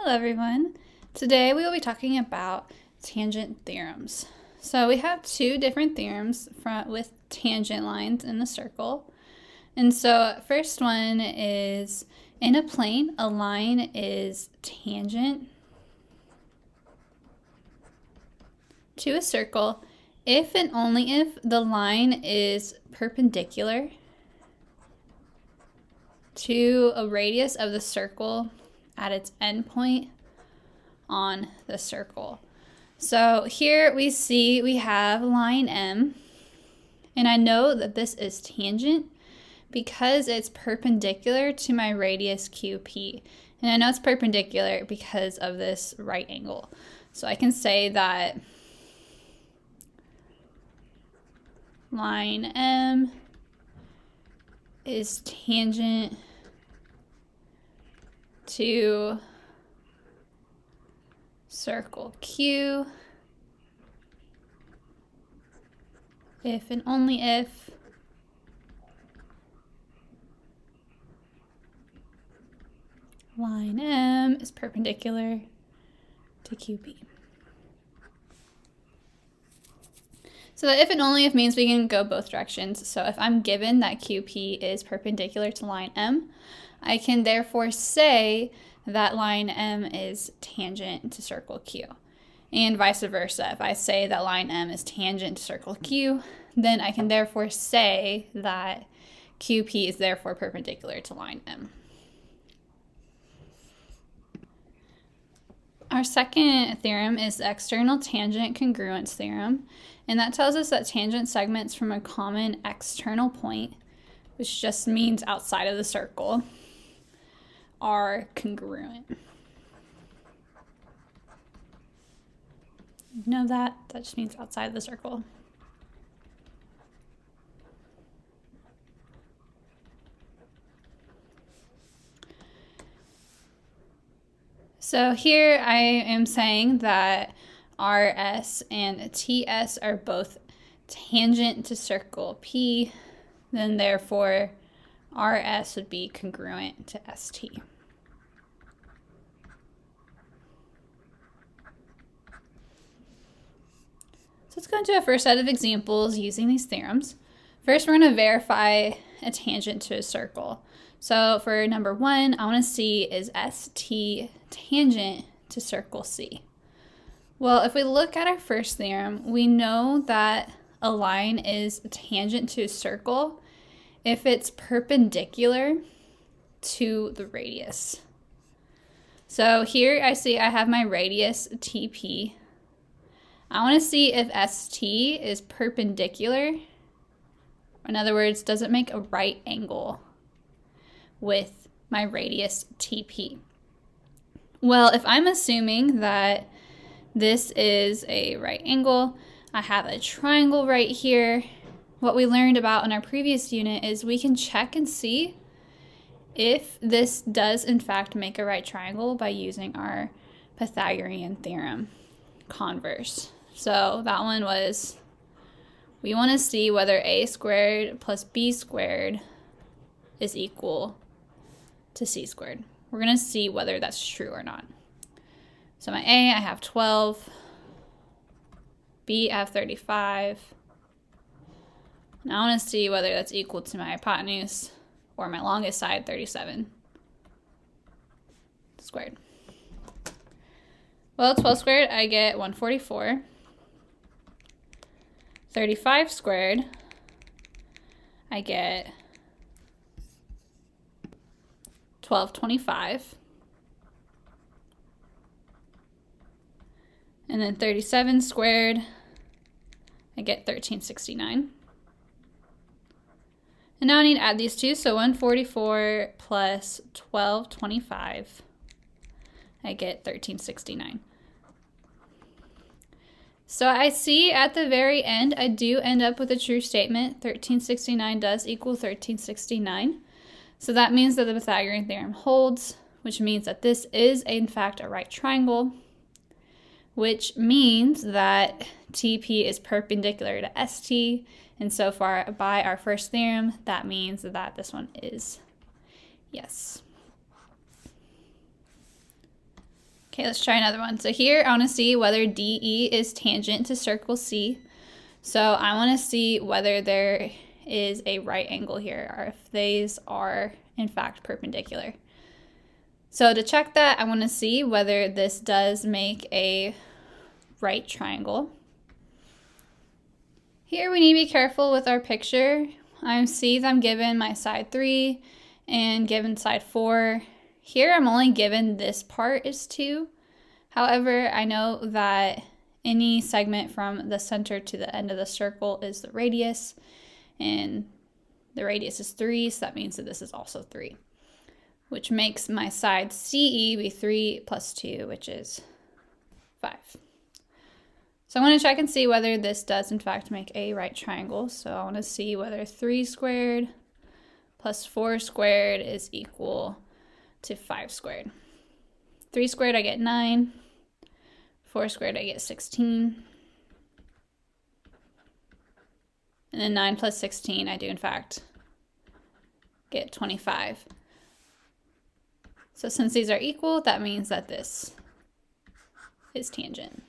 Hello everyone. Today we will be talking about tangent theorems. So we have two different theorems with tangent lines in the circle. And so first one is, in a plane, a line is tangent to a circle if and only if the line is perpendicular to a radius of the circle at its endpoint on the circle. So here we see we have line M, and I know that this is tangent because it's perpendicular to my radius QP. And I know it's perpendicular because of this right angle. So I can say that line M is tangent to circle Q if and only if line M is perpendicular to QP. So the if and only if means we can go both directions. So if I'm given that QP is perpendicular to line M, I can therefore say that line M is tangent to circle Q. And vice versa. If I say that line M is tangent to circle Q, then I can therefore say that QP is therefore perpendicular to line M. Our second theorem is the external tangent congruence theorem, and that tells us that tangent segments from a common external point, which just means outside of the circle, are congruent. Know that just means outside of the circle. So here I am saying that RS and TS are both tangent to circle P, then therefore RS would be congruent to ST. So let's go into a first set of examples using these theorems. First, we're going to verify a tangent to a circle. So for number one, I want to see, is ST tangent to circle C? Well, if we look at our first theorem, we know that a line is tangent to a circle if it's perpendicular to the radius. So here I see I have my radius TP. I want to see if ST is perpendicular. In other words, does it make a right angle with my radius TP? Well, if I'm assuming that this is a right angle, I have a triangle right here. What we learned about in our previous unit is we can check and see if this does in fact make a right triangle by using our Pythagorean theorem, converse. So that one was, we want to see whether a squared plus b squared is equal to c squared. We're going to see whether that's true or not. So my a, I have 12, b, I have 35. Now I want to see whether that's equal to my hypotenuse or my longest side, 37 squared. Well, 12 squared, I get 144. 35 squared, I get 1225. And then 37 squared, I get 1369. And now I need to add these two, so 144 plus 1225, I get 1369. So I see at the very end, I do end up with a true statement. 1369 does equal 1369. So that means that the Pythagorean theorem holds, which means that this is in fact a right triangle, which means that TP is perpendicular to ST. And so far by our first theorem, that means that this one is yes. Okay, let's try another one. So here I want to see whether DE is tangent to circle C. So I want to see whether there is a right angle here, or if these are in fact perpendicular. So to check that, I want to see whether this does make a right triangle. Here we need to be careful with our picture. I see that I'm given my side 3 and given side 4. Here I'm only given this part is 2. However, I know that any segment from the center to the end of the circle is the radius, and the radius is 3, so that means that this is also 3, which makes my side CE be 3 plus 2, which is 5. So I want to check and see whether this does in fact make a right triangle. So I want to see whether 3 squared plus 4 squared is equal to 5 squared. 3 squared I get 9, 4 squared I get 16, and then 9 plus 16 I do in fact get 25. So since these are equal, that means that this is tangent.